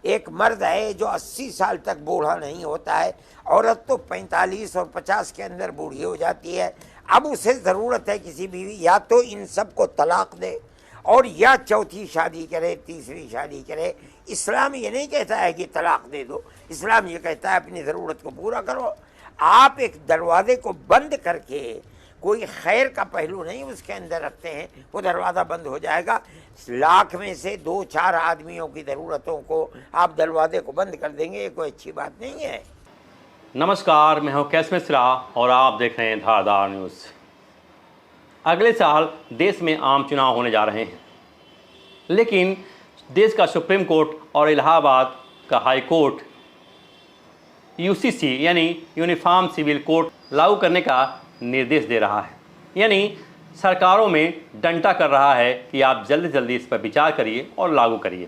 एक मर्द है जो 80 साल तक बूढ़ा नहीं होता है, औरत तो 45 और 50 के अंदर बूढ़ी हो जाती है। अब उसे ज़रूरत है किसी बीवी, या तो इन सब को तलाक दे और या चौथी शादी करे, तीसरी शादी करे। इस्लाम ये नहीं कहता है कि तलाक दे दो, इस्लाम ये कहता है अपनी ज़रूरत को पूरा करो। आप एक दरवाजे को बंद करके कोई खैर का पहलू नहीं उसके अंदर रखते हैं, वो दरवाज़ा बंद हो जाएगा। लाख में से 2-4 आदमियों की ज़रूरतों को आप दरवाजे को बंद कर देंगे, ये कोई अच्छी बात नहीं है। नमस्कार, मैं हूं कैस मिश्रा और आप देख रहे हैं धारदार न्यूज़। अगले साल देश में आम चुनाव होने जा रहे हैं, लेकिन देश का सुप्रीम कोर्ट और इलाहाबाद का हाई कोर्ट यूसीसी यानी यूनिफॉर्म सिविल कोड लागू करने का निर्देश दे रहा है। यानी सरकारों में डंटा कर रहा है कि आप जल्दी जल्दी इस पर विचार करिए और लागू करिए।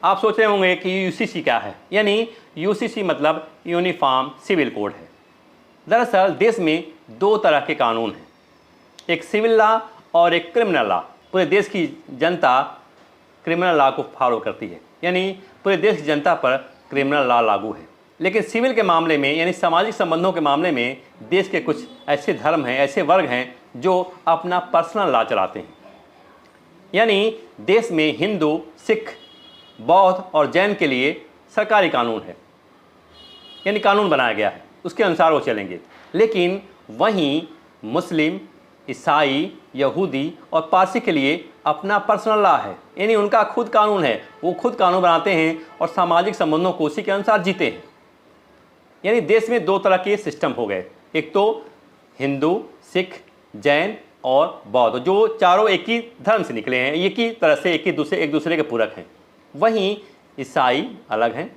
आप सोच रहे होंगे कि यूसीसी क्या है। यानी यूसीसी मतलब यूनिफॉर्म सिविल कोड है। दरअसल देश में 2 तरह के कानून हैं, एक सिविल लॉ और एक क्रिमिनल लॉ। पूरे देश की जनता क्रिमिनल लॉ को फॉलो करती है, यानी पूरे देश की जनता पर क्रिमिनल लॉ लागू है। लेकिन सिविल के मामले में यानी सामाजिक संबंधों के मामले में देश के कुछ ऐसे धर्म हैं, ऐसे वर्ग हैं जो अपना पर्सनल लॉ चलाते हैं। यानी देश में हिंदू, सिख, बौद्ध और जैन के लिए सरकारी कानून है, यानी कानून बनाया गया है, उसके अनुसार वो चलेंगे। लेकिन वहीं मुस्लिम, ईसाई, यहूदी और पारसी के लिए अपना पर्सनल लॉ है, यानी उनका खुद कानून है। वो खुद कानून बनाते हैं और सामाजिक संबंधों को उसी के अनुसार जीते हैं। यानी देश में 2 तरह के सिस्टम हो गए, एक तो हिंदू, सिख, जैन और बौद्ध, जो चारों एक ही धर्म से निकले हैं, एक ही तरह से एक दूसरे के पूरक हैं। वहीं ईसाई अलग हैं,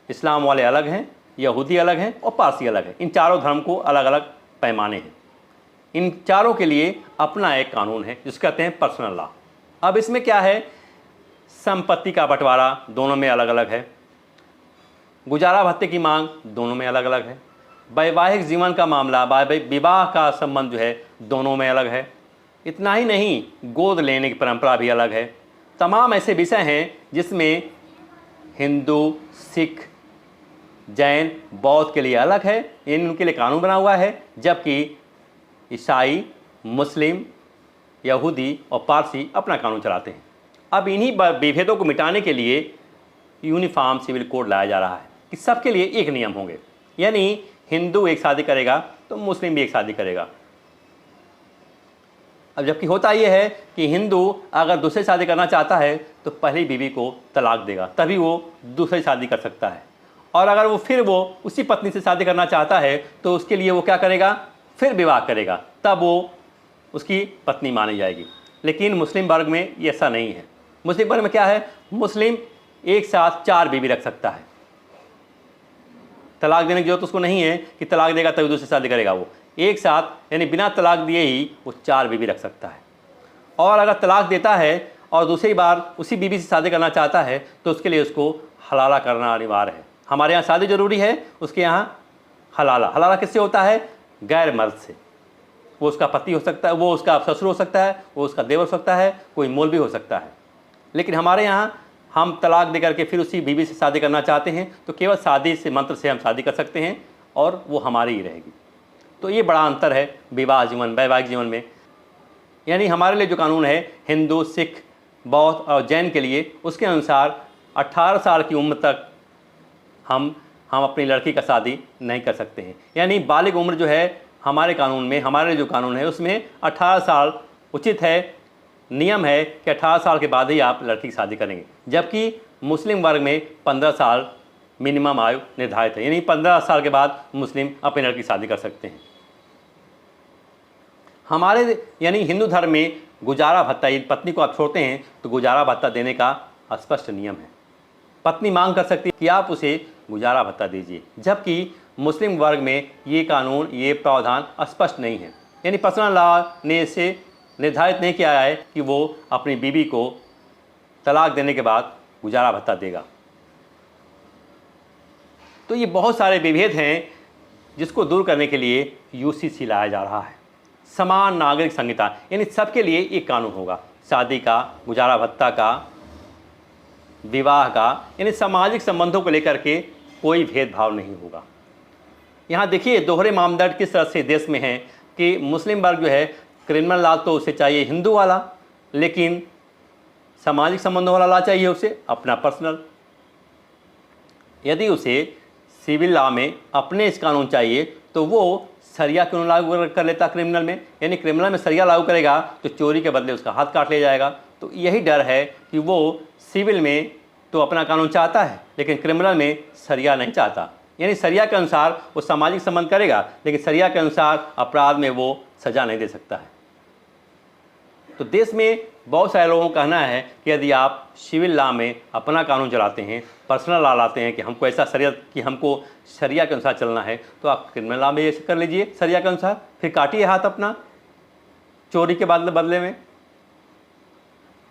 इस्लाम वाले अलग हैं, यहूदी अलग हैं और पारसी अलग हैं। इन चारों धर्म को अलग अलग पैमाने हैं। इन चारों के लिए अपना एक कानून है जिसको कहते हैं पर्सनल लॉ। अब इसमें क्या है, संपत्ति का बंटवारा दोनों में अलग अलग है, गुजारा भत्ते की मांग दोनों में अलग अलग है, वैवाहिक जीवन का मामला, विवाह का संबंध जो है दोनों में अलग है। इतना ही नहीं, गोद लेने की परंपरा भी अलग है। तमाम ऐसे विषय हैं जिसमें हिंदू, सिख, जैन, बौद्ध के लिए अलग है, इनके लिए कानून बना हुआ है, जबकि ईसाई, मुस्लिम, यहूदी और पारसी अपना कानून चलाते हैं। अब इन्हीं विभेदों को मिटाने के लिए यूनिफॉर्म सिविल कोड लाया जा रहा है कि सबके लिए एक नियम होंगे। यानी हिंदू एक शादी करेगा तो मुस्लिम भी एक शादी करेगा। अब जबकि होता यह है कि हिंदू अगर दूसरी शादी करना चाहता है तो पहली बीवी को तलाक देगा, तभी वो दूसरी शादी कर सकता है। और अगर वो उसी पत्नी से शादी करना चाहता है तो उसके लिए वो क्या करेगा, फिर विवाह करेगा, तब वो उसकी पत्नी मानी जाएगी। लेकिन मुस्लिम वर्ग में ये ऐसा नहीं है। मुस्लिम वर्ग में क्या है, मुस्लिम एक साथ 4 बीवी रख सकता है। तलाक देने की जरूरत उसको नहीं है कि तलाक देगा तभी दूसरी शादी करेगा। वो एक साथ यानी बिना तलाक दिए ही वो 4 बीवी रख सकता है। और अगर तलाक देता है और दूसरी बार उसी बीवी से शादी करना चाहता है तो उसके लिए उसको हलाला करना अनिवार्य है। हमारे यहाँ शादी जरूरी है, उसके यहाँ हलाला किससे होता है, गैर मर्द से। वो उसका पति हो सकता है, वो उसका ससुर हो सकता है, वो उसका देवर हो सकता है, कोई मौलवी हो सकता है। लेकिन हमारे यहाँ हम तलाक दे करके फिर उसी बीवी से शादी करना चाहते हैं तो केवल शादी से मंत्र से हम शादी कर सकते हैं और वो हमारी ही रहेगी। तो ये बड़ा अंतर है विवाह जीवन, वैवाहिक जीवन में। यानी हमारे लिए जो कानून है हिंदू, सिख, बौद्ध और जैन के लिए, उसके अनुसार 18 साल की उम्र तक हम अपनी लड़की का शादी नहीं कर सकते हैं। यानी बालिग उम्र जो है हमारे कानून में, हमारे जो कानून है उसमें 18 साल उचित है, नियम है कि 18 साल के बाद ही आप लड़की की शादी करेंगे। जबकि मुस्लिम वर्ग में 15 साल मिनिमम आयु निर्धारित है, यानी 15 साल के बाद मुस्लिम अपनी लड़की की शादी कर सकते हैं। हमारे यानी हिंदू धर्म में गुजारा भत्ता, पत्नी को आप छोड़ते हैं तो गुजारा भत्ता देने का स्पष्ट नियम है। पत्नी मांग कर सकती है कि आप उसे गुजारा भत्ता दीजिए, जबकि मुस्लिम वर्ग में ये कानून, ये प्रावधान स्पष्ट नहीं है। यानी पर्सनल लॉ ने इसे निर्धारित नहीं किया है कि वो अपनी बीवी को तलाक देने के बाद गुजारा भत्ता देगा। तो ये बहुत सारे विभेद हैं जिसको दूर करने के लिए यूसीसी लाया जा रहा है, समान नागरिक संहिता। यानी सबके लिए एक कानून होगा, शादी का, गुजारा भत्ता का, विवाह का यानी सामाजिक संबंधों को लेकर के कोई भेदभाव नहीं होगा। यहाँ देखिए दोहरे मानदंड किस तरह से देश में है कि मुस्लिम वर्ग जो है क्रिमिनल लॉ तो उसे चाहिए हिंदू वाला, लेकिन सामाजिक संबंधों वाला लॉ चाहिए उसे अपना पर्सनल। यदि उसे सिविल लॉ में अपने इस कानून चाहिए तो वो सरिया क्यों लागू कर लेता क्रिमिनल में, यानी क्रिमिनल में सरिया लागू करेगा तो चोरी के बदले उसका हाथ काट लिया जाएगा। तो यही डर है कि वो सिविल में तो अपना कानून चाहता है लेकिन क्रिमिनल में सरिया नहीं चाहता, यानी सरिया के अनुसार वो सामाजिक संबंध करेगा लेकिन सरिया के अनुसार अपराध में वो सज़ा नहीं दे सकता है। तो देश में बहुत सारे लोगों का कहना है कि यदि आप सिविल लॉ में अपना कानून चलाते हैं, पर्सनल लॉ लाते हैं कि हमको ऐसा शरीयत कि हमको शरिया के अनुसार चलना है, तो आप क्रिमिनल लॉ में ऐसे कर लीजिए शरिया के अनुसार, फिर काटिए हाथ अपना चोरी के बदले में।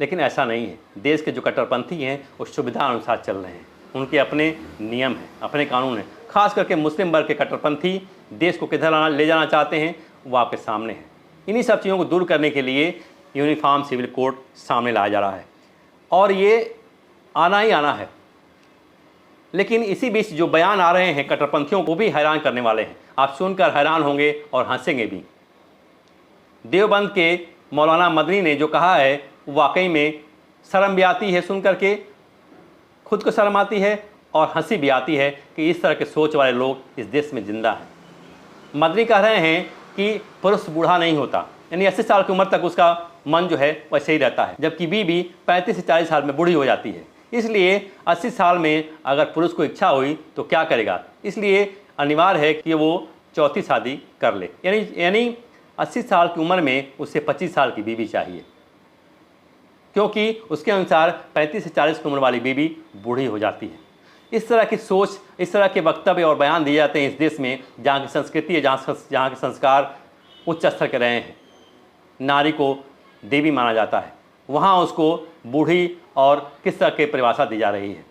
लेकिन ऐसा नहीं है। देश के जो कट्टरपंथी हैं वो सुविधा अनुसार चल रहे हैं, उनके अपने नियम हैं, अपने कानून हैं। खास करके मुस्लिम वर्ग के कट्टरपंथी देश को किधर ले जाना चाहते हैं वो आपके सामने है। इन्हीं सब चीज़ों को दूर करने के लिए यूनिफॉर्म सिविल कोड सामने लाया जा रहा है और ये आना ही आना है। लेकिन इसी बीच जो बयान आ रहे हैं कट्टरपंथियों को भी हैरान करने वाले हैं। आप सुनकर हैरान होंगे और हंसेंगे भी। देवबंद के मौलाना मदनी ने जो कहा है वाकई में शर्म भी आती है, सुन करके खुद को शर्म आती है और हंसी भी आती है कि इस तरह के सोच वाले लोग इस देश में जिंदा हैं। मदनी कह रहे हैं कि पुरुष बूढ़ा नहीं होता, यानी 80 साल की उम्र तक उसका मन जो है वैसे ही रहता है, जबकि बीवी 35 से 40 साल में बूढ़ी हो जाती है। इसलिए 80 साल में अगर पुरुष को इच्छा हुई तो क्या करेगा, इसलिए अनिवार्य है कि वो चौथी शादी कर ले, यानी 80 साल की उम्र में उसे 25 साल की बीवी चाहिए, क्योंकि उसके अनुसार 35 से 40 की उम्र वाली बीवी बूढ़ी हो जाती है। इस तरह की सोच, इस तरह के वक्तव्य और बयान दिए जाते हैं इस देश में जहाँ की संस्कृति है, जहाँ के संस्कार उच्च स्तर के रहे हैं। नारी को देवी माना जाता है, वहाँ उसको बूढ़ी और किस तरह की परिभाषा दी जा रही है।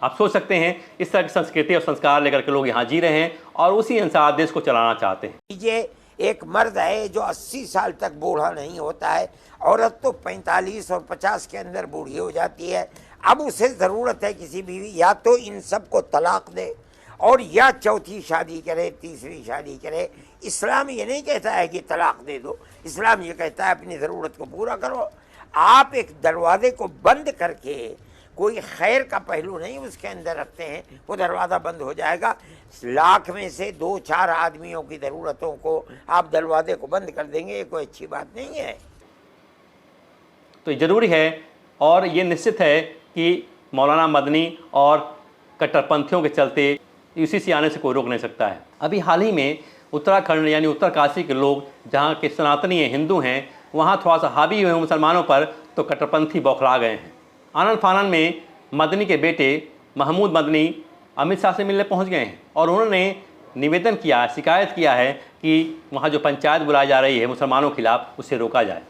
आप सोच सकते हैं इस तरह की संस्कृति और संस्कार लेकर के लोग यहाँ जी रहे हैं और उसी अनुसार देश को चलाना चाहते हैं। ये एक मर्द है जो 80 साल तक बूढ़ा नहीं होता है, औरत तो 45 और 50 के अंदर बूढ़ी हो जाती है। अब उसे ज़रूरत है किसी बीवी या तो इन सब को तलाक दे और या चौथी शादी करे, तीसरी शादी करे। इस्लाम ये नहीं कहता है कि तलाक दे दो, इस्लाम ये कहता है अपनी ज़रूरत को पूरा करो। आप एक दरवाजे को बंद करके कोई खैर का पहलू नहीं उसके अंदर रखते हैं, वो दरवाज़ा बंद हो जाएगा। लाख में से 2-4 आदमियों की ज़रूरतों को आप दरवाजे को बंद कर देंगे, ये कोई अच्छी बात नहीं है। तो ज़रूरी है और ये निश्चित है कि मौलाना मदनी और कट्टरपंथियों के चलते यूसीसी आने से कोई रोक नहीं सकता है। अभी हाल ही में उत्तराखंड यानी उत्तरकाशी के लोग जहाँ के सनातनी हैं, हिंदू हैं, वहाँ थोड़ा सा हावी हुए मुसलमानों पर तो कट्टरपंथी बौखला गए हैं। आनन फानन में मदनी के बेटे महमूद मदनी अमित शाह से मिलने पहुँच गए हैं और उन्होंने निवेदन किया, शिकायत किया है कि वहाँ जो पंचायत बुलाई जा रही है मुसलमानों के खिलाफ उसे रोका जाए।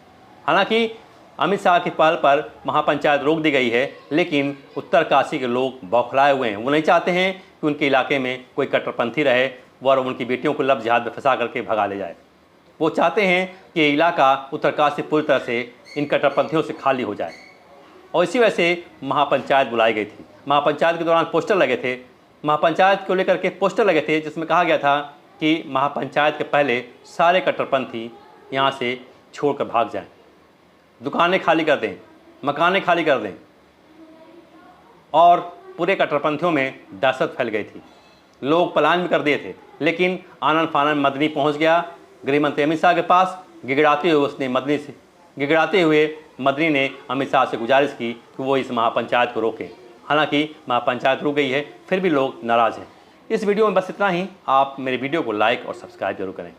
हालांकि अमित शाह की पहल पर महापंचायत रोक दी गई है, लेकिन उत्तरकाशी के लोग बौखलाए हुए हैं। वो नहीं चाहते हैं कि उनके इलाके में कोई कट्टरपंथी रहे और उनकी बेटियों को लब जिहाद में फंसा करके भगा ले जाए। वो चाहते हैं कि इलाका उत्तरकाशी पूरी तरह से इन कट्टरपंथियों से खाली हो जाए और इसी वजह से महापंचायत बुलाई गई थी। महापंचायत के दौरान पोस्टर लगे थे, महापंचायत को लेकर के पोस्टर लगे थे जिसमें कहा गया था कि महापंचायत के पहले सारे कट्टरपंथी यहाँ से छोड़कर भाग जाएं, दुकानें खाली कर दें, मकानें खाली कर दें। और पूरे कट्टरपंथियों में दहशत फैल गई थी, लोग पलायन भी कर दिए थे। लेकिन आनन फानन मदनी पहुंच गया गृह मंत्री अमित शाह के पास। गिड़गिड़ाते हुए मदनी ने अमित शाह से गुजारिश की कि वो इस महापंचायत को रोकें। हालांकि महापंचायत रुक गई है, फिर भी लोग नाराज़ हैं। इस वीडियो में बस इतना ही। आप मेरे वीडियो को लाइक और सब्सक्राइब जरूर करें।